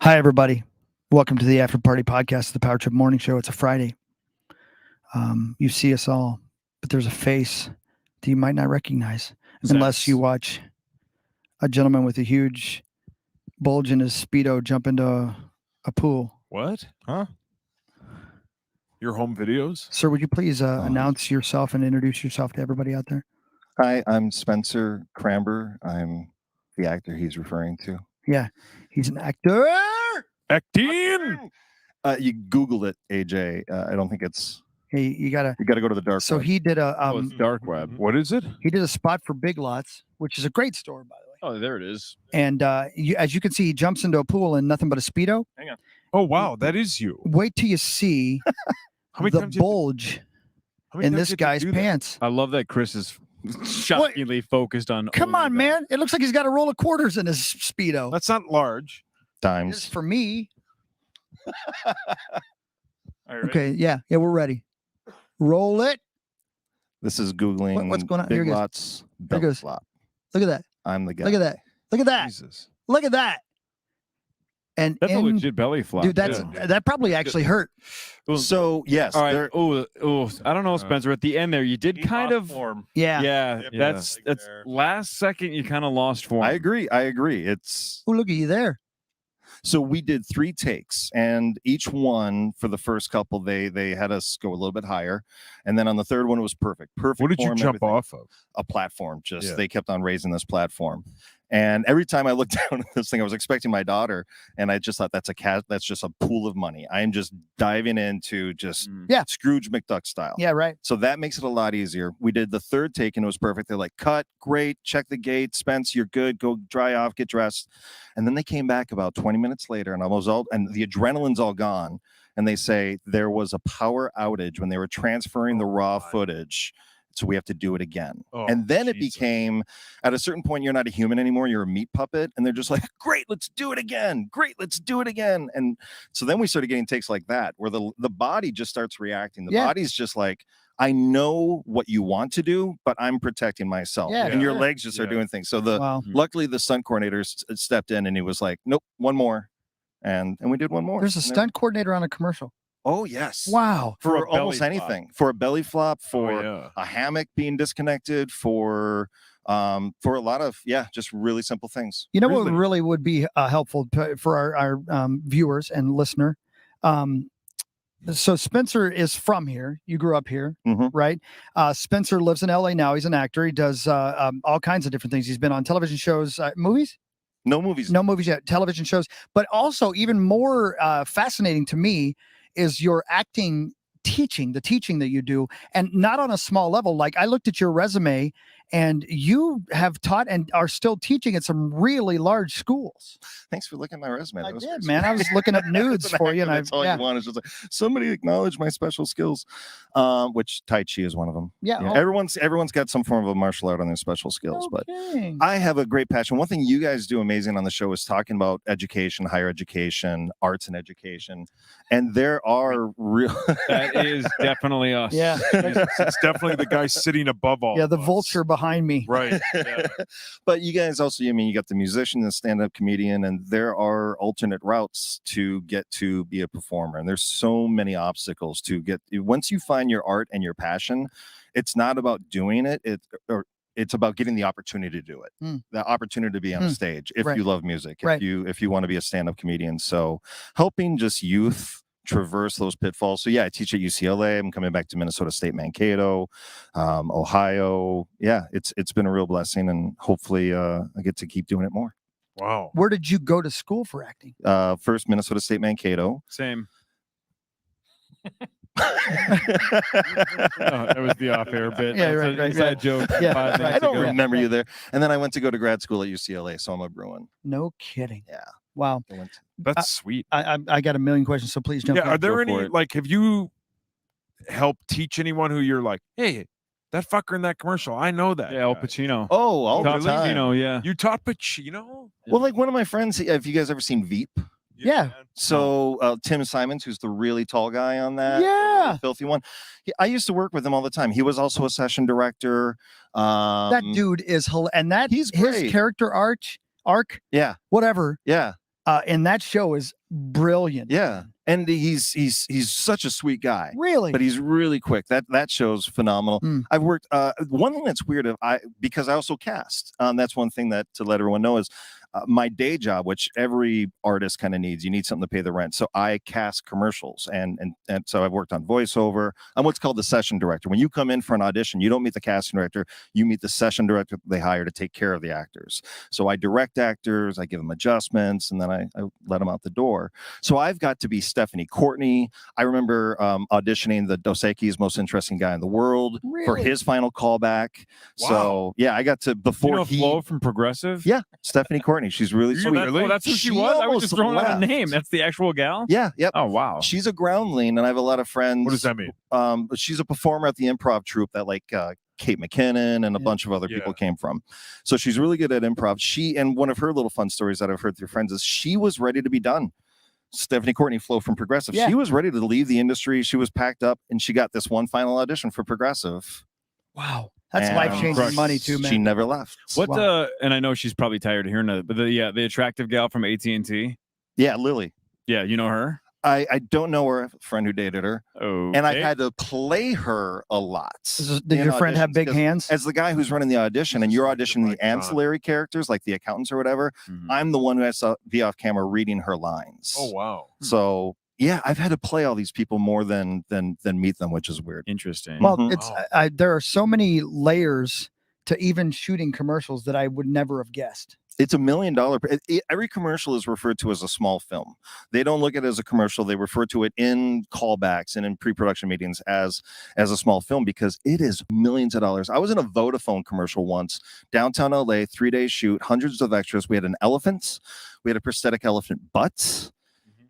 Hi, everybody. Welcome to the After Party Podcast, the Power Trip Morning Show. It's a Friday. You see us all, but there's a face that you might not recognize unless you watch a gentleman with a huge bulge in his Speedo jump into a pool. What? Huh? Your home videos? Sir, would you please announce yourself and introduce yourself to everybody out there? Hi, I'm Spencer Kramber. I'm the actor he's referring to. Yeah, he's an actor. Acting! You Google it, AJ. I don't think it's. Hey, you gotta go to the dark. So web. he did a it's dark web. What is it? he did a spot for Big Lots, which is a great store, by the way. Oh, there it is. And as you can see, he jumps into a pool in nothing but a Speedo. Hang on. Oh, wow. That is you. Wait till you see How many the times bulge in this guy's pants. I love that Chris is shockingly focused on. Come only on, that. man. It looks like he's got a roll of quarters in his Speedo. That's not large. This Times. for me. All right. Okay, yeah, we're ready. Roll it. This is Googling. What's going on? Here Big it goes. Lots. Here it Belt goes. flop. Look at that. I'm the guy. Look at that. Look at that. Jesus. Look at that. And That's a legit belly flop. dude, that probably actually hurt. So yes, All right. there- Oh, I don't know, Spencer. At the end there, you did kind of. Yeah. Yeah, Yep. that's last second. You kind of lost form. I agree. It's Oh, look at you there. so we did 3 takes, and each one for the first couple they had us go a little bit higher, and then on the third one it was perfect. Perfect. What did you form, jump everything. off of? A platform. Just Yeah. they kept on raising this platform, and every time I looked down at this thing, I was expecting my daughter, and I just thought that's just a pool of money. I am just diving into just Yeah. Scrooge McDuck style. Yeah, right. So that makes it a lot easier. We did the third take and it was perfect. They're like, cut, great, check the gate, Spence, you're good, go dry off, get dressed. And then they came back about 20 minutes later, and and the adrenaline's all gone. And they say there was a power outage when they were transferring the raw footage. So we have to do it again. Oh, and then it Jesus. became, at a certain point, you're not a human anymore. You're a meat puppet. And they're just like, great, let's do it again. Great, let's do it again. And so then we started getting takes like that, where the body just starts reacting. The body's just like, I know what you want to do, but I'm protecting myself. Yeah, and your sure. legs just are doing things. So Wow. luckily the stunt coordinator stepped in and he was like, nope, one more. And we did one more. There's a And then- stunt coordinator on a commercial. Oh, yes. Wow. For For a belly almost flop. anything. For a belly flop, for yeah. a hammock being disconnected, for a lot of just really simple things. You know what really would be helpful for our viewers and listener? So Spencer is from here. You grew up here, Mhm. right? Spencer lives in LA now. He's an actor. He does all kinds of different things. He's been on television shows, movies? No movies. No movies yet, television shows. But also even more fascinating to me is your acting the teaching that you do, and not on a small level. Like I looked at your resume and you have taught and are still teaching at some really large schools. Thanks for looking at my resume. I That was did, pretty man. I was looking up nudes That's an for you, and actor, that's all you want is just like somebody acknowledge my special skills, which Tai Chi is one of them. Yeah, You know, everyone's got some form of a martial art on their special skills, but okay. I have a great passion. One thing you guys do amazing on the show is talking about education, higher education, arts and education, and there are real. That is definitely us. Yeah. It's definitely the guy sitting above all. Yeah, of the us. vulture behind me. Right. Yeah. But you guys also, I mean, you got the musician, the stand-up comedian, and there are alternate routes to get to be a performer. And there's so many obstacles to get. Once you find your art and your passion, it's not about doing it. It's about getting the opportunity to do it, the opportunity to be on a stage. If you love music, if you want to be a stand-up comedian, so helping just youth traverse those pitfalls. So yeah, I teach at UCLA. I'm coming back to Minnesota State Mankato, Ohio. Yeah, it's been a real blessing, and hopefully I get to keep doing it more. Wow. Where did you go to school for acting? First Minnesota State Mankato. Same. That was the off-air bit. Yeah, That's right, an right, inside right. joke. Yeah, 5 right. minutes I don't ago. remember you there. And then I went to go to grad school at UCLA, so I'm a Bruin. No kidding. Yeah. Wow. I went to- That's sweet. I got a million questions, so please jump Yeah. in. Are there Go any, for it. like, have you helped teach anyone who you're like, hey, that fucker in that commercial, I know that. Yeah, Al guy." Pacino. Oh, all the Top time. Pacino, yeah. You taught Pacino? Well, like one of my friends, have you guys ever seen Veep? Yeah. So Tim Simons, who's the really tall guy on that, Yeah. the filthy one. I used to work with him all the time. He was also a session director. That dude is and that He's his great. character arc, Yeah, whatever. yeah. And that show is brilliant. Yeah, and he's such a sweet guy. Really? But he's really quick. That show's phenomenal. I've worked. One thing that's weird, because I also cast. That's one thing that to let everyone know is my day job, which every artist kind of needs. You need something to pay the rent. So I cast commercials, and so I've worked on voiceover. I'm what's called the session director. When you come in for an audition, you don't meet the casting director. You meet the session director they hire to take care of the actors. So I direct actors, I give them adjustments, and then I let them out the door. So I've got to be Stephanie Courtney. I remember auditioning the Dos Equis Most Interesting Guy in the World for his final callback. Wow. So yeah, I got to before Flo from Progressive. Yeah, Stephanie Courtney. She's really sweet. That's who she was. I was just throwing out a name. That's the actual gal. Yeah. Yep. Oh wow. She's a groundling, and I have a lot of friends. What does that mean? She's a performer at the improv troupe that Kate McKinnon and a bunch of other people came from. So she's really good at improv. And one of her little fun stories that I've heard through friends is she was ready to be done. Stephanie Courtney, Flo from Progressive. Yeah. She was ready to leave the industry. She was packed up, and she got this one final audition for Progressive. Wow. That's And life-changing money too, man. She never left. What and I know she's probably tired of hearing that, but the attractive gal from AT&T. Yeah, Lily. Yeah, you know her? I don't know her, a friend who dated her. Oh, And I've had to play her a lot. Did your friend have big hands? As the guy who's running the audition, and you're auditioning the ancillary characters, like the accountants or whatever, I'm the one who has to be off camera reading her lines. Oh wow. So yeah, I've had to play all these people more than meet them, which is weird. Interesting. Well, there are so many layers to even shooting commercials that I would never have guessed. It's $1 million. Every commercial is referred to as a small film. They don't look at it as a commercial. They refer to it in callbacks and in pre-production meetings as a small film because it is millions of dollars. I was in a Vodafone commercial once, downtown LA, 3-day shoot, hundreds of extras. We had an elephant. We had a prosthetic elephant butt.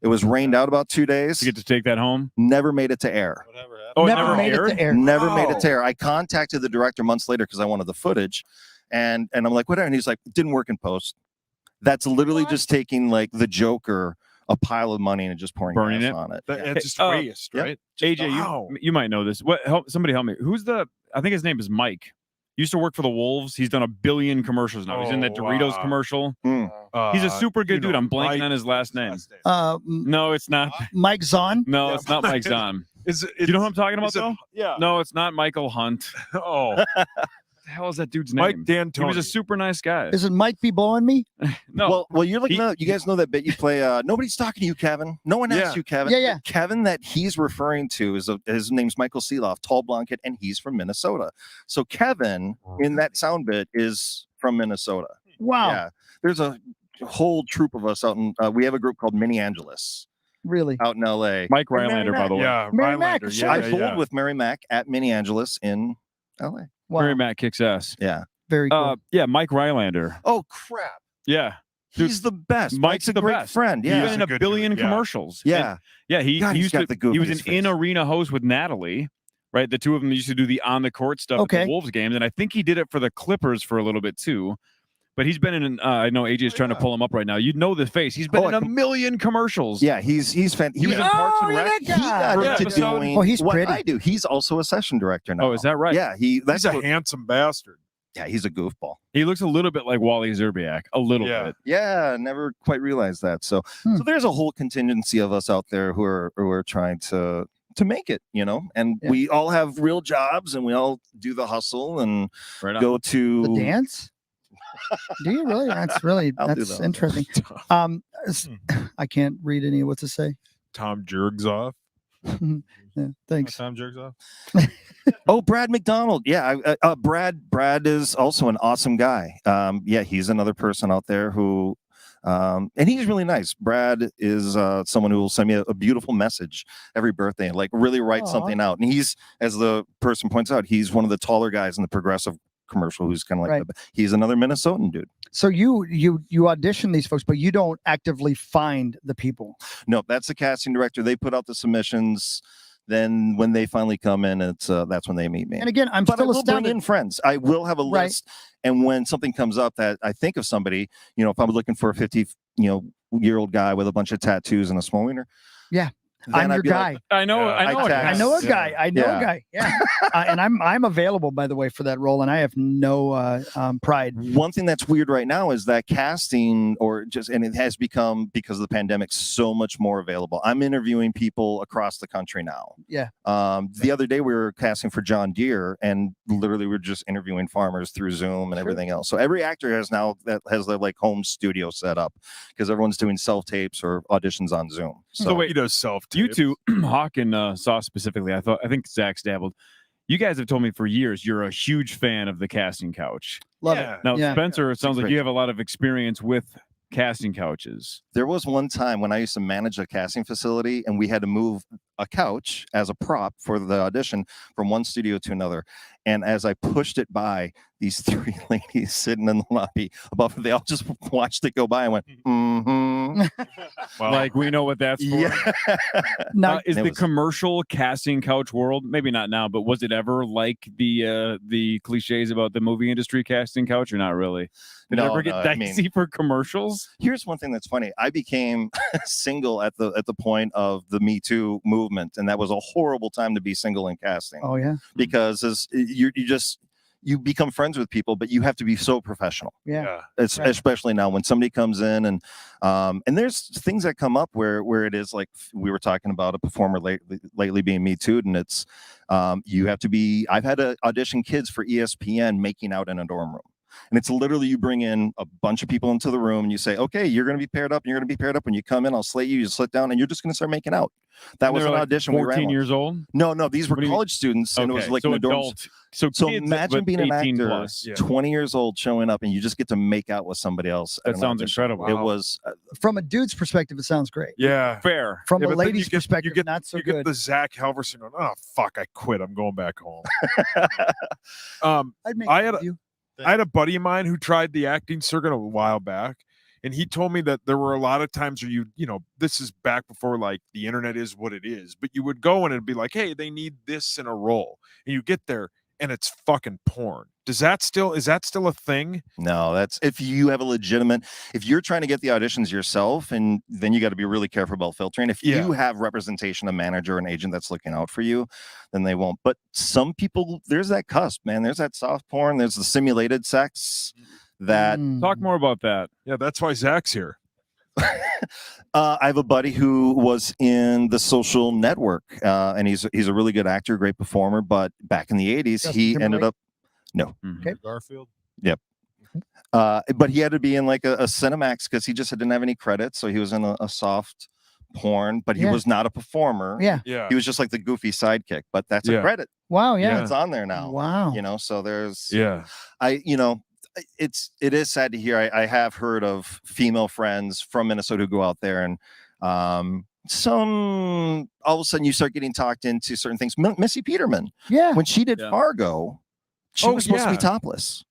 It was rained out about 2 days. You get to take that home? Never made it to air. Oh, it Never made it to air. Never made it to air. I contacted the director months later because I wanted the footage. And I'm like, whatever. And he's like, didn't work in post. That's literally just taking like the Joker, a pile of money, and just burning gas on it. It's just waste, right? AJ, you might know this. Somebody help me. I think his name is Mike. Used to work for the Wolves. He's done 1 billion commercials now. He's in that Doritos commercial. He's a super good dude. I'm blanking on his last name. No, it's not. Mike Zahn? No, it's not Mike Zahn. Do you know who I'm talking about, though? Yeah. No, it's not Michael Hunt. Oh. What the hell is that dude's name? Mike D'Antoni. He was a super nice guy. Is it Mike be blowing me? No. Well, you're like, you guys know that bit you play. Nobody's talking to you, Kevin. No one asked you, Kevin. Yeah. Kevin that he's referring to his name's Michael Seeloff, tall blonde kid, and he's from Minnesota. So Kevin in that sound bit is from Minnesota. Wow. Yeah. There's a whole troop of us out in. We have a group called Minneapolis. Really? Out in LA. Mike Rylander, by the way. Yeah, Mary Rylander. Mack, Yeah, I yeah, bowled with Mary Mack at Minneapolis in LA. Wow. Mary Matt kicks ass. Yeah. Very cool. Yeah, Mike Rylander. Oh crap. Yeah. He's the best. Mike's a the great best. friend. He's Yeah. been in a good 1 billion dude, yeah. commercials. Yeah. And, he God, he's used got to. the goof He in was his an face. in-arena host with Natalie, right? The two of them used to do the on-the-court stuff at the Wolves games, and I think he did it for the Clippers for a little bit too. But he's been in. I know AJ is trying to pull him up right now. You'd know the face. He's been in 1 million commercials. Yeah, he's fantastic. He was in Parks and Rec. that He guy. got into episode. doing Oh, he's what pretty. I do. He's also a session director now. Oh, is that right? Yeah, He's a handsome bastard. yeah, he's a goofball. He looks a little bit like Wally Zerbiak. A little bit. Yeah, never quite realized that. So there's a whole contingency of us out there who are trying to make it, and we all have real jobs and we all do the hustle and go to the dance. Do you really? That's interesting. I can't read any of what to say. Tom jerks off. Yeah, thanks. Tom jerks off. Oh, Brad McDonald. Yeah, Brad is also an awesome guy. Yeah, he's another person out there who, and he's really nice. Brad is someone who will send me a beautiful message every birthday and like really write something out. And he's, as the person points out, he's one of the taller guys in the Progressive commercial who's kind of like he's another Minnesotan dude. So you audition these folks, but you don't actively find the people. No, that's the casting director. They put out the submissions. Then when they finally come in, it's that's when they meet me. And again, I'm but still I will astounded. bring in friends. I will have a list, and when something comes up that I think of somebody, if I'm looking for a 50 year old guy with a bunch of tattoos and a small wiener, I'm your guy. I know. I know a guy. Yeah. And I'm available, by the way, for that role, and I have no pride. One thing that's weird right now is that casting, and it has become, because of the pandemic, so much more available. I'm interviewing people across the country now. Yeah. The other day we were casting for John Deere, and literally we're just interviewing farmers through Zoom and everything else. So every actor has their like home studio set up, because everyone's doing self tapes or auditions on Zoom. So wait, he does self. You two, Hawk and Sauce specifically, I think Zach's dabbled. You guys have told me for years you're a huge fan of the casting couch. Love it. Now, Spencer, it sounds like you have a lot of experience with casting couches. There was one time when I used to manage a casting facility, and we had to move a couch as a prop for the audition from one studio to another. And as I pushed it by, these three ladies sitting in the lobby above, they all just watched it go by and went, mm-hmm. Well, like, we know what that's for. Yeah. Is the commercial casting couch world, maybe not now, but was it ever like the cliches about the movie industry casting couch, or not really? Did it ever get dicey for commercials? Here's one thing that's funny. I became single at the point of the Me Too movement, and that was a horrible time to be single in casting. Oh yeah, because you become friends with people, but you have to be so professional. Yeah. Especially now when somebody comes in and there's things that come up where it is like we were talking about a performer lately being Me Too'd, and it's you have to be. I've had to audition kids for ESPN making out in a dorm room. And it's literally, you bring in a bunch of people into the room and you say, okay, you're going to be paired up. And you're going to be paired up. When you come in, I'll slate you. You sit down and you're just going to start making out. That was an audition. 14 years old? No, these were college students. And it was like so in the dorms. So imagine being an actor, plus. 20 years old, showing up and you just get to make out with somebody else. That sounds incredible. It was. From a dude's perspective, it sounds great. Yeah. Fair. From a lady's perspective, not so good. You get the Zach Halverson going, oh, fuck, I quit. I'm going back home. I had a buddy of mine who tried the acting circuit a while back, and he told me that there were a lot of times where you know, this is back before like the internet is what it is, but you would go in and be like, hey, they need this in a role. And you get there and it's fucking porn. Is that still a thing? No, that's if you have if you're trying to get the auditions yourself, and then you got to be really careful about filtering. If you have representation, a manager, an agent that's looking out for you, then they won't. But some people, there's that cusp, man. There's that soft porn. There's the simulated sex. Talk more about that. Yeah, that's why Zach's here. I have a buddy who was in The Social Network, and he's a really good actor, great performer. But back in the 80s, he ended up. No. Okay. Garfield. Yep. But he had to be in like a Cinemax because he just didn't have any credits. So he was in a soft porn, but he was not a performer. Yeah. He was just like the goofy sidekick, but that's a credit. Wow. Yeah. It's on there now. Wow. You know, so there's, it is sad to hear. I have heard of female friends from Minnesota who go out there and, some all of a sudden you start getting talked into certain things. Missy Peterman. Yeah. When she did Fargo, she was supposed to be topless.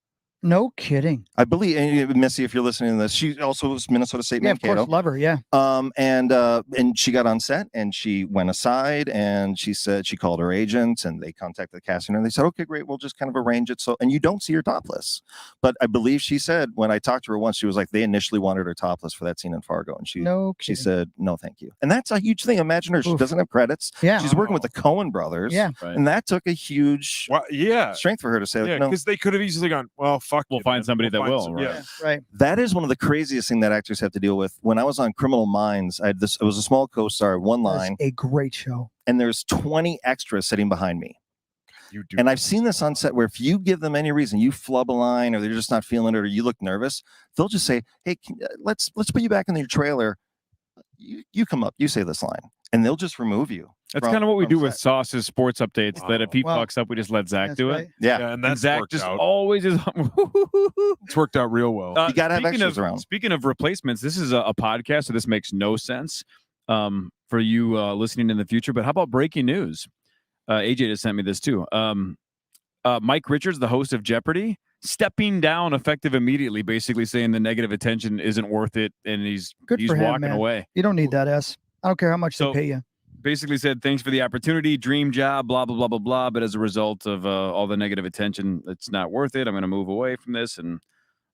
No kidding. I believe, and Missy, if you're listening to this, she also was Minnesota State Mankato. Of course, love her, yeah. And she got on set and she went aside and she said she called her agent and they contacted the casting and they said, okay, great, we'll just kind of arrange it. So, and you don't see her topless. But I believe she said when I talked to her once, she was like, they initially wanted her topless for that scene in Fargo, and she said, no, thank you. And that's a huge thing. Imagine her; she doesn't have credits. Yeah, she's working with the Coen brothers. Yeah, and that took a huge strength for her to say, because they could have easily gone, well, fuck, we'll find somebody that will. Right. Right. That is one of the craziest things that actors have to deal with. When I was on Criminal Minds, I had this. It was a small co-star, one line. A great show. And there's 20 extras sitting behind me. And I've seen this on set where if you give them any reason, you flub a line or they're just not feeling it or you look nervous, they'll just say, hey, let's put you back in your trailer. You come up, you say this line, and they'll just remove you. That's kind of what we do with Sauce's sports updates. That if he fucks up, we just let Zach do it. Yeah, and that's Zach just always is. It's worked out real well. You gotta have extras around. Speaking of replacements, this is a podcast, so this makes no sense for you listening in the future. But how about breaking news? AJ just sent me this too. Mike Richards, the host of Jeopardy, stepping down effective immediately, basically saying the negative attention isn't worth it, and he's walking away. You don't need that, I don't care how much they pay you. Basically said, thanks for the opportunity, dream job, blah, blah, blah, blah, blah. But as a result of all the negative attention, it's not worth it. I'm going to move away from this, and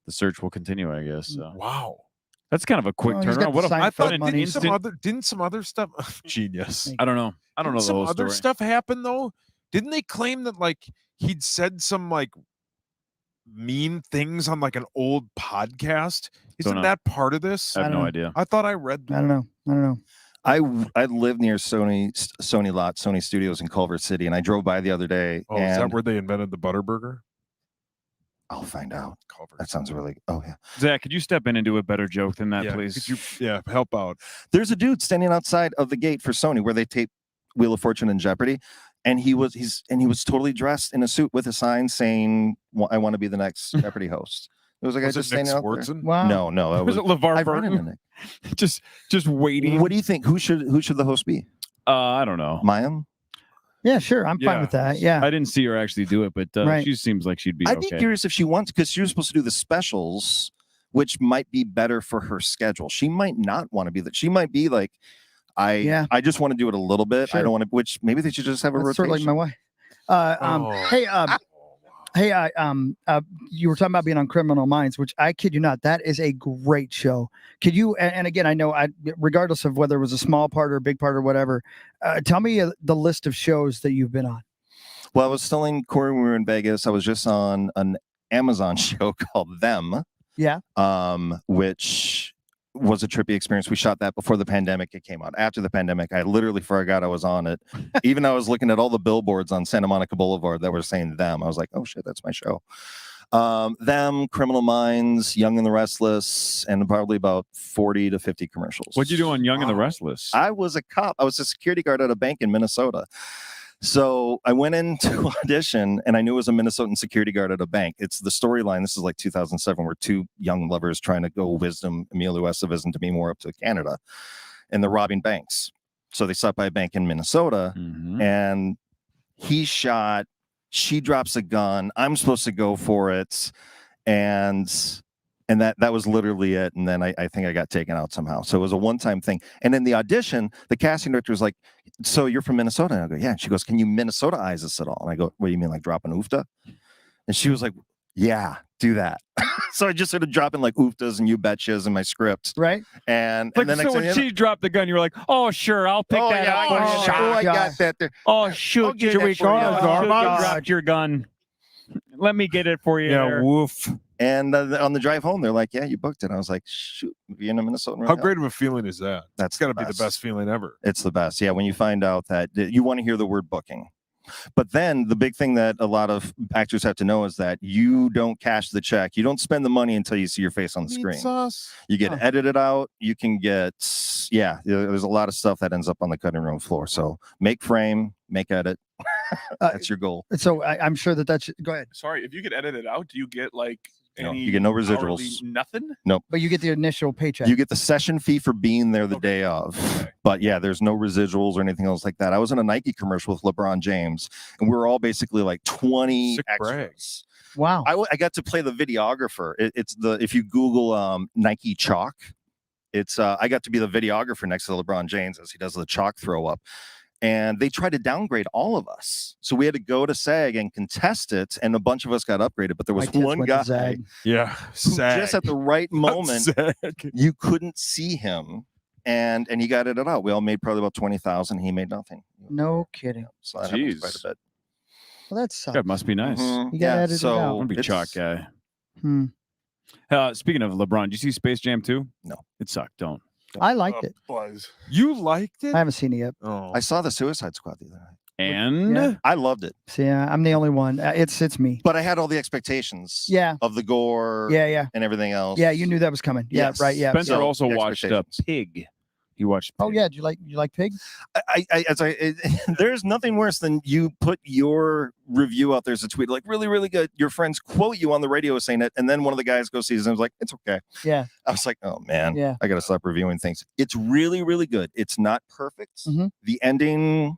the search will continue, I guess. So. Wow. That's kind of a quick Well, he's got turnaround. What the a I thought Seinfeld money. didn't some other stuff genius. I don't know. I don't know Didn't the some whole other story. stuff happen though? Didn't they claim that like he'd said some like mean things on like an old podcast? Isn't know. that part of this? I have don't no know. idea. I thought I read I that. don't know. I live near Sony Studios in Culver City, and I drove by the other day. Oh, and is that where they invented the Butterburger? I'll find out. Culver. That sounds really. Oh yeah. Zach, could you step in and do a better joke than that, Yeah, please? could you help out? There's a dude standing outside of the gate for Sony where they tape Wheel of Fortune and Jeopardy, and he was totally dressed in a suit with a sign saying, "I want to be the next Jeopardy host." It was like Was I it just Nick standing out there. Swartzen? Wow. No, it Was was it LeVar I've run into Burton? Nick. just waiting. What do you think? Who should the host be? I don't know. Mayim? Yeah, sure. I'm fine Yeah. with that. Yeah. I didn't see her actually do it, but Right. she seems like she'd be I'd okay. be curious if she wants, because she was supposed to do the specials, which might be better for her schedule. She might not want to be that. She might be like, I just want to do it a little bit. Sure. I don't want to. Which maybe they should just have a That's sort rotation. of like my wife. Hey, you were talking about being on Criminal Minds, which I kid you not, that is a great show. Could you? And again, I know, regardless of whether it was a small part or a big part or whatever, tell me the list of shows that you've been on. Well, I was telling Cory when we were in Vegas, I was just on an Amazon show called Them. Yeah. Which was a trippy experience. We shot that before the pandemic. It came out after the pandemic. I literally forgot I was on it. Even I was looking at all the billboards on Santa Monica Boulevard that were saying Them. I was like, oh shit, that's my show. Them, Criminal Minds, Young and the Restless, and probably about 40 to 50 commercials. What'd you do on Young and the Restless? I was a cop. I was a security guard at a bank in Minnesota. So I went into audition, and I knew it was a Minnesotan security guard at a bank. It's the storyline. This is like 2007, where two young lovers trying to go wisdom Emilio Estevez and Demi Moore up to Canada, and they're robbing banks. So they stop by a bank in Minnesota, and he shot. She drops a gun. I'm supposed to go for it, and that was literally it. And then I think I got taken out somehow. So it was a one-time thing. And in the audition, the casting director was like, so you're from Minnesota? And I go, yeah. And she goes, can you Minnesota-ize us at all? And I go, what do you mean, like dropping oofta? And she was like, yeah, do that. So I just started dropping like ooftas and you betchas in my script. Right. And Like, then so when she dropped the gun, you were like, oh, sure, I'll pick that up. I got that there. Oh, I'll shoot, get you that for you. dropped your gun. Let me get it for you. Yeah, there. woof. And on the drive home, they're like, yeah, you booked it. I was like, shoot, be in a Minnesota. How great of a feeling is that? That's got to be the best feeling ever. It's the best. Yeah, when you find out that you want to hear the word booking. But then the big thing that a lot of actors have to know is that you don't cash the check. You don't spend the money until you see your face on the screen. Meatsauce. You get edited out. You can get, there's a lot of stuff that ends up on the cutting room floor. So make frame, make edit. That's your goal. So I'm sure that's, go ahead. Sorry, if you get edited out, do you get like No, any you get no hourly residuals. nothing? But you get the initial paycheck. You get the session fee for being there the day of. Okay. But yeah, there's no residuals or anything else like that. I was in a Nike commercial with LeBron James, and we were all basically like 20 Sick brag. extras. Wow. I got to play the videographer. If you Google Nike chalk, it's I got to be the videographer next to LeBron James as he does the chalk throw up. And they tried to downgrade all of us. So we had to go to SAG and contest it. And a bunch of us got upgraded. But there was My tits one went to guy Zag. Yeah. who Sag. just at the right moment, Sag. you couldn't see him. And he got it out. We all made probably about 20,000. He made nothing. No kidding. So that happens quite Jeez. a bit. Well, that sucks. That must be nice. Mhm. You gotta edit it so out. I'm going to be it's- chalk guy. Hmm. Speaking of LeBron, did you see Space Jam 2? No. It sucked. Don't. I liked it. Buzz. You liked it? I haven't seen it yet. Oh. I saw the Suicide Squad the other night. And Yeah. I loved it. See, I'm the only one. It's me. But I had all the expectations Yeah. of the gore Yeah. and everything else. Yeah. You knew that was coming. Yeah. Yes. Right. Yeah. Spencer So, also the watched expectations. Pig. He watched Pig. Oh yeah. Do you like Pig? There's nothing worse than you put your review out there as a tweet, like really, really good. Your friends quote you on the radio saying it, and then one of the guys goes sees it and was like, it's okay. Yeah. I was like, oh man, Yeah. I gotta stop reviewing things. It's really, really good. It's not perfect. Mhm. The ending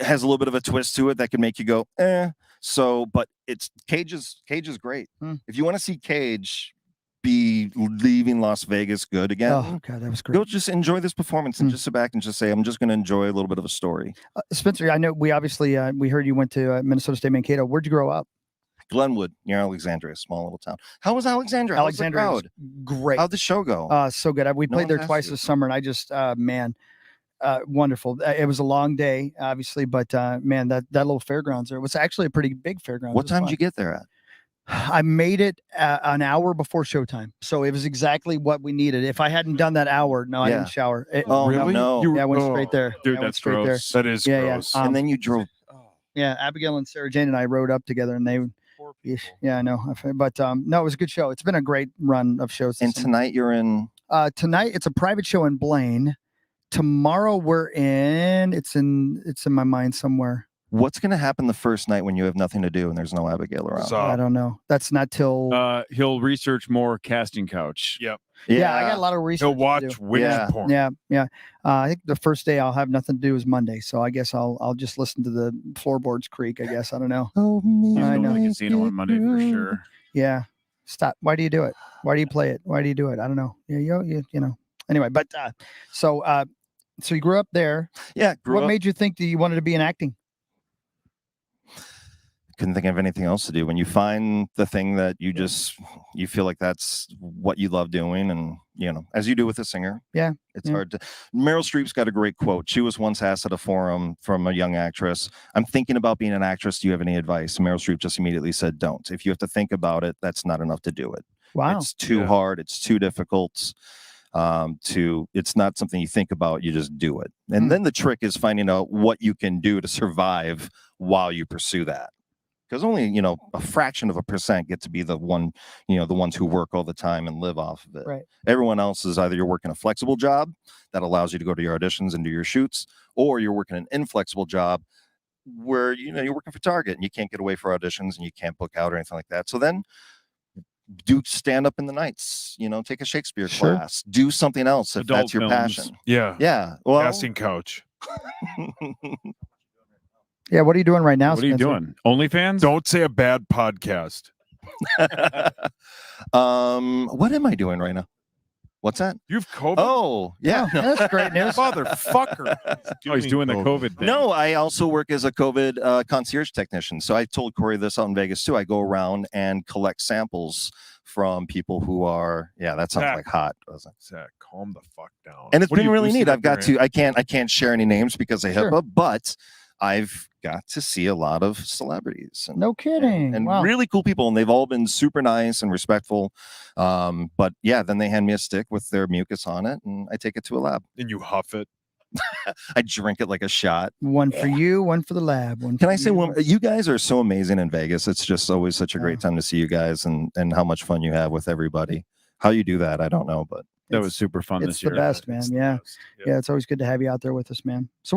has a little bit of a twist to it that can make you go, eh. So, but it's Cage is great. Hmm. If you want to see Cage be leaving Las Vegas good again, Oh God, that was great. go just enjoy this performance and Hmm. just sit back and just say, I'm just going to enjoy a little bit of a story. Spencer, I know we obviously we heard you went to Minnesota State Mankato. Where'd you grow up? Glenwood, near Alexandria, small little town. How was Alexandria? How's the Alexandria was crowd? great. How'd the show go? So good. We No played there one's twice asked you. this summer, and I just, wonderful. It was a long day, obviously, but man, that little fairgrounds there was actually a pretty big fairground. What time did you get there at? I made it an hour before showtime, so it was exactly what we needed. If I hadn't done that hour, no, I Yeah. didn't shower. Oh, really? no. Yeah, I went straight there. Dude, Yeah, I went that's straight gross. That is Yeah, yeah. gross. And then you drove. Yeah, Abigail and Sarah Jane and I rode up together, and they. Yeah, I know. But no, it was a good show. It's been a great run of shows. And tonight you're in. Tonight it's a private show in Blaine. Tomorrow we're in. It's in my mind somewhere. What's going to happen the first night when you have nothing to do and there's no Abigail around? So- I don't know. That's not till. He'll research more casting couch. Yep. Yeah, I got a lot of research. He'll to watch do. witch Yeah. porn. Yeah. I think the first day I'll have nothing to do is Monday, so I guess I'll just listen to the floorboards creak. I guess I don't know. He's I going know. to the casino on Monday for sure. Yeah. Stop. Why do you do it? Why do you play it? Why do you do it? I don't know. Yeah, you know. Anyway, but so you grew up there. Yeah. What made you think that you wanted to be in acting? Couldn't think of anything else to do. When you find the thing that you feel like that's what you love doing, and as you do with a singer. Yeah. It's hard to. Meryl Streep's got a great quote. She was once asked at a forum from a young actress, "I'm thinking about being an actress. Do you have any advice?" And Meryl Streep just immediately said, "Don't. If you have to think about it, that's not enough to do it. Wow. It's too hard. It's too difficult. It's not something you think about. You just do it. And then the trick is finding out what you can do to survive while you pursue that. Because only, a fraction of a percent get to be the one, the ones who work all the time and live off of it. Right. Everyone else is either you're working a flexible job that allows you to go to your auditions and do your shoots, or you're working an inflexible job where, you're working for Target and you can't get away for auditions and you can't book out or anything like that. So then do stand up in the nights, take a Shakespeare class, do something else if Adult that's your films. passion. Yeah. Yeah. Well, Casting couch. Yeah. What are you doing right now? What are you Spencer? doing? OnlyFans? Don't say a bad podcast. what am I doing right now? What's that? You have COVID? Oh, yeah. That's great news. Motherfucker. Oh, he's doing the COVID thing. No, I also work as a COVID concierge technician. So I told Cory this out in Vegas too. I go around and collect samples from people who are, that sounds Zach. like hot. Doesn't it? Zach, calm the fuck down. And it's What are been you really boosting neat. up I've got your to, I can't share any names because of Sure. HIPAA, but I've got to see a lot of celebrities. And, No kidding. and Wow. really cool people, and they've all been super nice and respectful. But yeah, then they hand me a stick with their mucus on it, and I take it to a lab. And you huff it. I drink it like a shot. One for you, one for the lab. One Can for I say you. one? You guys are so amazing in Vegas. It's just always such a great time to see you guys, and how much fun you have with everybody. How you do that, I don't know, but That was super fun It's this the year. best, man. It's the Yeah. best. Yeah, it's always good to have you out there with us, man. So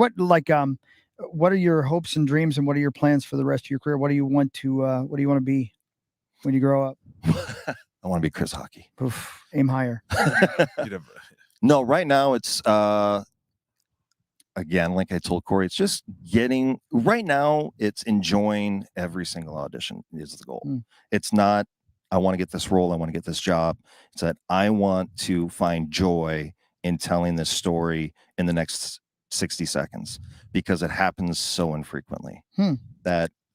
what are your hopes and dreams, and what are your plans for the rest of your career? What do you want to be when you grow up? I want to be Chris Hawkey. Oof, aim higher. You'd have- No, right now it's again, like I told Cory, it's just right now it's enjoying every single audition is the goal. It's not, I want to get this role, I want to get this job. It's that I want to find joy in telling this story in the next 60 seconds because it happens so infrequently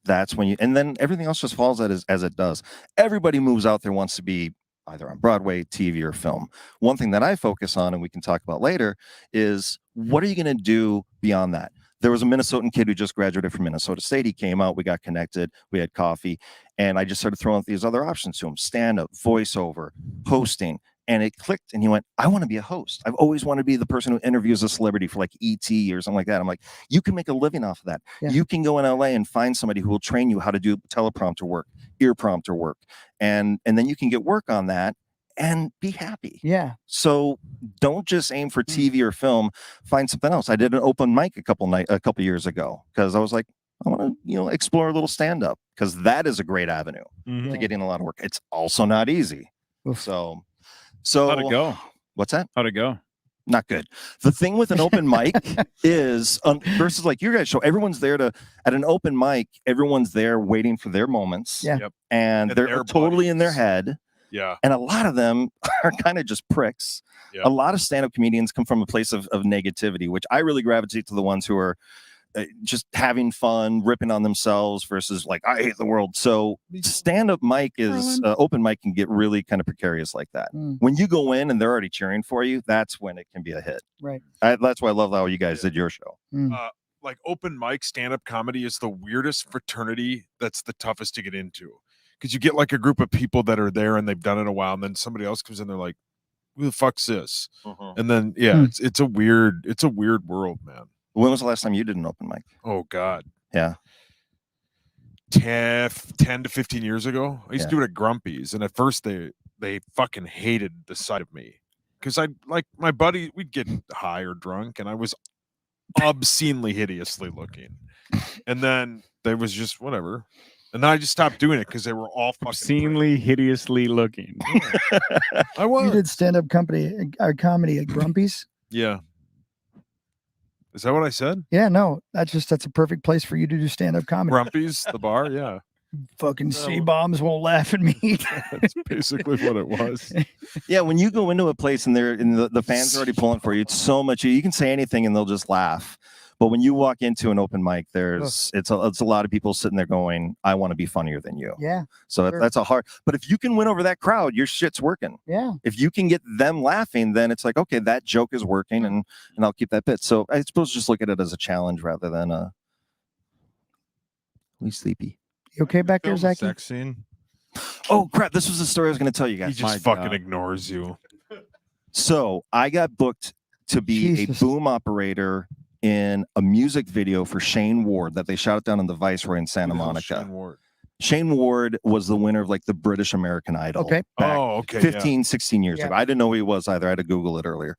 that's when and then everything else just falls out as it does. Everybody moves out there wants to be either on Broadway, TV, or film. One thing that I focus on, and we can talk about later, is what are you going to do beyond that? There was a Minnesotan kid who just graduated from Minnesota State. He came out, we got connected, we had coffee, and I just started throwing out these other options to him: stand-up, voiceover, hosting. And it clicked, and he went, I want to be a host. I've always wanted to be the person who interviews a celebrity for like ET or something like that. I'm like, you can make a living off of that. Yeah. You can go in LA and find somebody who will train you how to do teleprompter work, ear prompter work. And then you can get work on that and be happy. Yeah. So don't just aim for TV or film, find something else. I did an open mic a couple years ago because I was like, I want to, explore a little stand-up because that is a great avenue to getting a lot of work. It's also not easy. Oof. So How'd it go? What's that? How'd it go? Not good. The thing with an open mic is versus like your guys' show, everyone's there at an open mic, everyone's there waiting for their moments. Yeah. Yep. And they're their totally in their buddies. head. Yeah. And a lot of them are kind of just pricks. Yeah. A lot of stand-up comedians come from a place of negativity, which I really gravitate to the ones who are just having fun, ripping on themselves versus like, I hate the world. So stand-up mic is open mic can get really kind of precarious like that. When you go in and they're already cheering for you, that's when it can be a hit. Right. That's why I love how you guys did your show. Like open mic stand-up comedy is the weirdest fraternity that's the toughest to get into, because you get like a group of people that are there and they've done it a while, and then somebody else comes in, they're like, who the fuck's this? And then it's a weird world, man. When was the last time you did an open mic? Oh God. Yeah. 10 to 15 years ago. I used to do it at Grumpy's, and at first they fucking hated the sight of me, because I, like, my buddy, we'd get high or drunk, and I was obscenely hideously looking, and then there was just whatever, and then I just stopped doing it because they were all fucking obscenely hideously looking. I was. You did stand-up comedy at Grumpy's? Yeah. Is that what I said? Yeah, no, that's a perfect place for you to do stand-up comedy. Grumpy's, the bar, yeah. Fucking C-bombs won't laugh at me. That's basically what it was. Yeah, when you go into a place and the fans are already pulling for you, it's so much. You can say anything and they'll just laugh. But when you walk into an open mic, it's a lot of people sitting there going, I want to be funnier than you. Yeah. So sure. that's a hard. But if you can win over that crowd, your shit's working. Yeah. If you can get them laughing, then it's like, okay, that joke is working, and I'll keep that bit. So I suppose just look at it as a challenge rather than we sleepy. You okay back there, Zach? Sex scene. Oh crap! This was the story I was going to tell you guys. He just fucking ignores you. So I got booked to be a boom operator in a music video for Shane Ward that they shot it down in the Viceroy in Santa Monica. Shane Ward was the winner of like the British American Idol. Okay. Back 15, 16 years ago. I didn't know who he was either. I had to Google it earlier.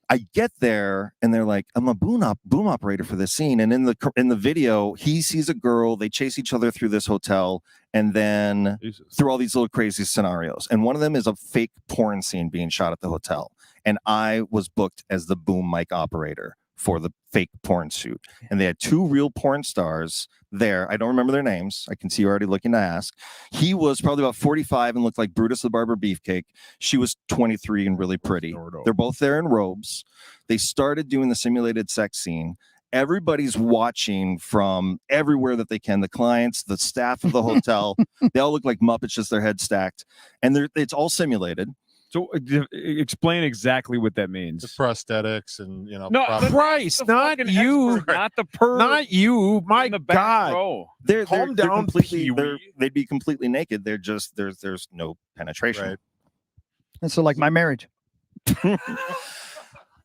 I get there and they're like, I'm a boom operator for this scene. And in the video, he sees a girl, they chase each other through this hotel, and then through all these little crazy scenarios. And one of them is a fake porn scene being shot at the hotel. And I was booked as the boom mic operator for the fake porn shoot. And they had two real porn stars there. I don't remember their names. I can see you're already looking to ask. He was probably about 45 and looked like Brutus the Barber Beefcake. She was 23 and really pretty. They're both there in robes. They started doing the simulated sex scene. Everybody's watching from everywhere that they can. The clients, the staff of the hotel, they all look like Muppets, just their heads stacked. And it's all simulated. So explain exactly what that means. The prosthetics and, no, Christ, not you, not the perv, not you. My God, they're calm down, they'd be completely naked. They're just there's no penetration. Right. And so, like my marriage.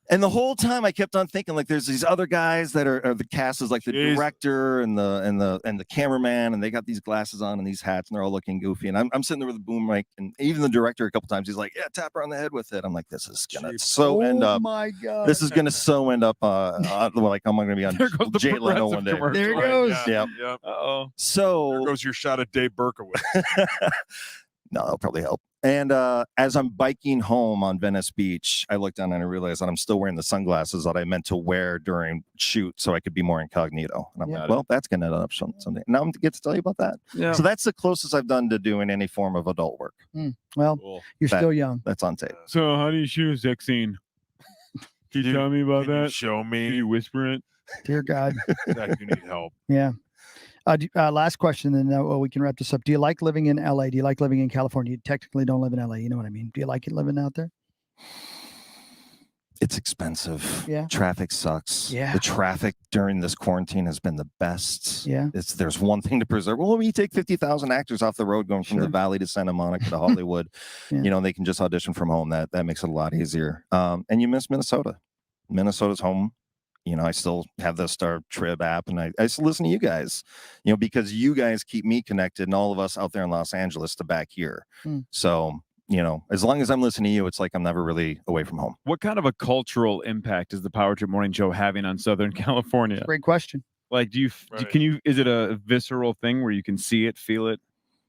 And the whole time I kept on thinking, like, there's these other guys that are the cast is like the director and the cameraman, and they got these glasses on and these hats, and they're all looking goofy. And I'm sitting there with a boom mic, and even the director a couple times, he's like, "Yeah, tap her on the head with it." I'm like, "This is gonna end up. My God, this is gonna end up like I'm gonna be on Jay Leno one day." There it goes. Yeah. Uh-oh. So there goes your shot at Dave Berkowitz. No, that'll probably help. And as I'm biking home on Venice Beach, I look down and I realize that I'm still wearing the sunglasses that I meant to wear during shoot so I could be more incognito. And I'm like, well, that's going to end up someday. Now I'm going to get to tell you about that. Yeah. So that's the closest I've done to doing any form of adult work. Well, you're still young. That's on tape. So how do you shoot a sex scene? Can you tell me about that? Show me. Can you whisper it? Dear God. Zach, you need help. Yeah. Last question, then we can wrap this up. Do you like living in LA? Do you like living in California? You technically don't live in LA. You know what I mean? Do you like it living out there? It's expensive. Yeah. Traffic sucks. Yeah. The traffic during this quarantine has been the best. Yeah. There's one thing to preserve. Well, when you take 50,000 actors off the road going from the Valley to Santa Monica to Hollywood, they can just audition from home. That makes it a lot easier. And you miss Minnesota. Minnesota's home. I still have the Star Trib app, and I still listen to you guys, because you guys keep me connected, and all of us out there in Los Angeles to back here. So, as long as I'm listening to you, it's like I'm never really away from home. What kind of a cultural impact is the Power Trip Morning Show having on Southern California? Great question. Like, is it a visceral thing where you can see it, feel it?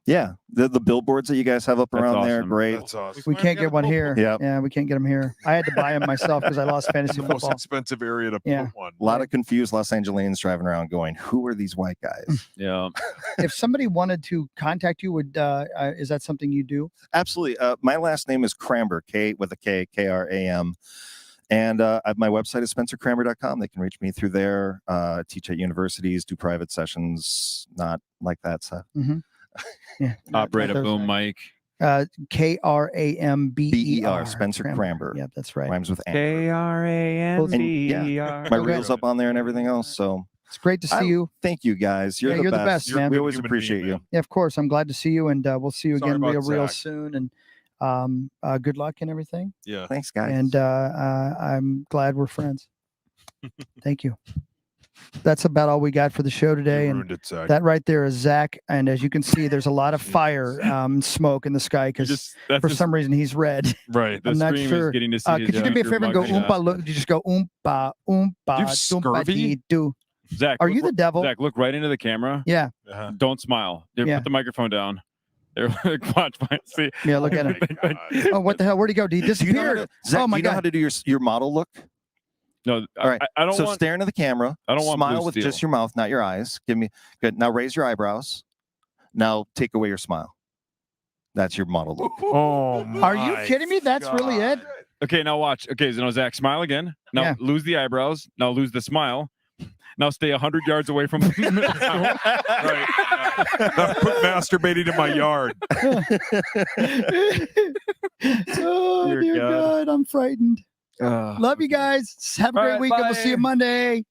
Yeah, the billboards that you guys have up around there, great. That's awesome. We can't get one here. Yep. Yeah, we can't get them here. I had to buy them myself because I lost fantasy the football. most expensive area to put one. A lot of confused Los Angeles driving around going, who are these white guys? Yeah. If somebody wanted to contact you, is that something you do? Absolutely. My last name is Kramber, K with a K, Kram. And my website is spencerkramber.com. They can reach me through there. Teach at universities, do private sessions, not like that stuff. Mm-hmm. Yeah. Operate a boom mic. Kramber. Spencer Kramber. Yeah, that's right. Rhymes with Amber. Kramber. My reel's up on there and everything else. So it's great to see you. Thank you guys. You're the best, man. We always appreciate you. Yeah, of course. I'm glad to see you, and we'll see you again real Zach. soon. And good luck and everything. Yeah. Thanks, guys. And I'm glad we're friends. Thank you. That's about all we got for the show today. And that right there is Zach. And as you can see, there's a lot of fire smoke in the sky because for some reason he's red. Right. I'm not sure. Getting to see could you do me a favor and go oompa? Look, you just go oompa, oompa, scurvy? do. Zach, are you the devil? Zach, look right into the camera. Yeah. Don't smile. Put the microphone down. There, watch. See. Yeah, look at him. Oh, what the hell? Where'd he go? Did he disappear? Zach, oh my do you know God. how to do your model look? No, all right. I don't so want. Stare into the camera. I don't want smile with just your mouth, not your eyes. Give me good. Now raise your eyebrows. Now take away your smile. That's your model look. Oh, are you kidding me? That's really it. Okay, now watch. Okay, so now Zach, smile again. Now lose the eyebrows. Now lose the smile. Now stay 100 yards away from. Right. Now quit masturbating in my yard. Oh dear God, I'm frightened. Love you guys. Have a great week, and we'll see you Monday.